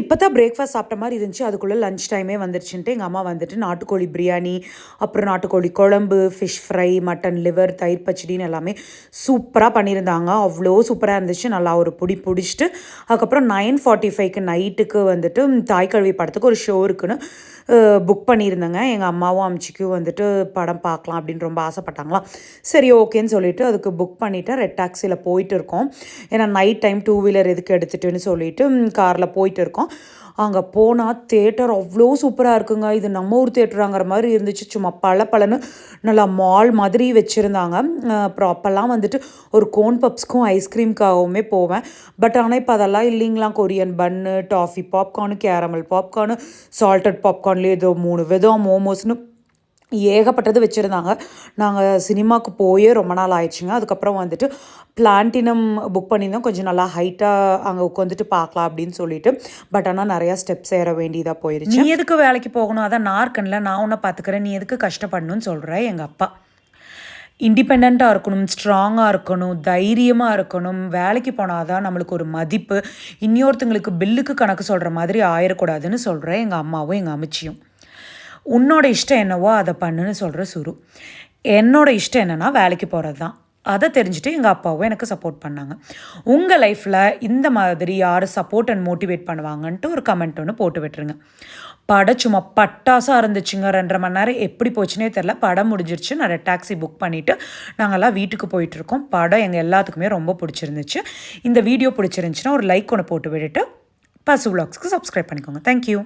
இப்போ தான் பிரேக்ஃபாஸ்ட் சாப்பிட்ட மாதிரி இருந்துச்சு. அதுக்குள்ளே லஞ்ச் டைமே வந்துருச்சுன்ட்டு எங்கள் அம்மா வந்துட்டு நாட்டுக்கோழி பிரியாணி, அப்புறம் நாட்டுக்கோழி குழம்பு, ஃபிஷ் ஃப்ரை, மட்டன் லிவர், தயிர் பச்சடின்னு எல்லாமே சூப்பராக பண்ணியிருந்தாங்க. அவ்வளோ சூப்பராக இருந்துச்சு. நல்லா ஒரு புடி பிடிச்சிட்டு அதுக்கப்புறம் 9:45க்கு நைட்டுக்கு வந்துட்டு தாய் கழுவி படத்துக்கு ஒரு ஷோ இருக்குன்னு புக் பண்ணியிருந்தேங்க. எங்கள் அம்மாவும் அம்ச்சிக்கும் வந்துட்டு படம் பார்க்கலாம் அப்படின்னு ரொம்ப ஆசைப்பட்டாங்களாம். சரி ஓகேன்னு சொல்லிட்டு அதுக்கு புக் பண்ணிவிட்டு ரெட் டாக்ஸியில் போயிட்டு இருக்கோம். ஏன்னா நைட் டைம் 2 வீலர் எதுக்கு எடுத்துட்டுன்னு சொல்லிட்டு காரில் போயிட்டு இருக்கோம். அங்கே போனால் தியேட்டர் அவ்வளோ சூப்பராக இருக்குங்க. இது நம்ம ஊர் தியேட்டராங்கிற மாதிரி இருந்துச்சு. சும்மா பளபளன்னு நல்லா மால் மாதிரி வச்சுருந்தாங்க. அப்புறம் அப்போல்லாம் வந்துட்டு ஒரு கோன் பப்ஸ்க்கும் ஐஸ்கிரீம்க்காகவுமே போவேன். பட் ஆனால் இப்போ அதெல்லாம் இல்லைங்களாம். Korean bun, toffee popcorn, caramel popcorn, salted பாப்கார்ன்லேயே ஏதோ 3 விதம், மோமோஸ்னு ஏகப்பட்டது வச்சுருந்தாங்க. நாங்கள் சினிமாவுக்கு போயே ரொம்ப நாள் ஆயிடுச்சுங்க. அதுக்கப்புறம் வந்துட்டு பிளாட்டினம் புக் பண்ணியிருந்தோம். கொஞ்சம் நல்லா ஹைட்டாக அங்கே உட்காந்துட்டு பார்க்கலாம் அப்படின்னு சொல்லிட்டு. பட் ஆனால் நிறையா ஸ்டெப்ஸ் ஏற வேண்டியதாக போயிடுச்சு. நீ எதுக்கு வேலைக்கு போகணும்? அதான் நான் இருக்கேன்ல, நான் உன்னை பார்த்துக்கிறேன், நீ எதுக்கு கஷ்டப்படணும்னு சொல்கிறேன் எங்கள் அப்பா. இண்டிபெண்ட்டாக இருக்கணும், ஸ்ட்ராங்காக இருக்கணும், தைரியமாக இருக்கணும். வேலைக்கு போனால் தான் நம்மளுக்கு ஒரு மதிப்பு. இன்னொருத்தங்களுக்கு பில்லுக்கு கணக்கு சொல்கிற மாதிரி ஆயிடக்கூடாதுன்னு சொல்கிறேன் எங்கள் அம்மாவும் எங்கள் அம்மிச்சியும். உன்னோட இஷ்டம் என்னவோ அதை பண்ணுன்னு சொல்கிற சுரு. என்னோட இஷ்டம் என்னென்னா வேலைக்கு போகிறது தான். அதை தெரிஞ்சுட்டு எங்கள் அப்பாவும் எனக்கு சப்போர்ட் பண்ணாங்க. உங்கள் லைஃப்பில் இந்த மாதிரி யார் சப்போர்ட் அண்ட் மோட்டிவேட் பண்ணுவாங்கன்ட்டு ஒரு கமெண்ட் ஒன்று போட்டு விட்டுருங்க. படம் சும்மா பட்டாசாக இருந்துச்சுங்க. 2.5 மணி நேரம் எப்படி போச்சுன்னே தெரில. படம் முடிஞ்சிருச்சு. நான் டாக்ஸி புக் பண்ணிவிட்டு நாங்கள்லாம் வீட்டுக்கு போயிட்டுருக்கோம். படம் எங்கள் எல்லாத்துக்குமே ரொம்ப பிடிச்சிருந்துச்சு. இந்த வீடியோ பிடிச்சிருந்துச்சுன்னா ஒரு லைக் ஒன்று போட்டு விட்டுட்டு பசு விலாக்ஸ்க்கு சப்ஸ்கிரைப் பண்ணிக்கோங்க. தேங்க்யூ.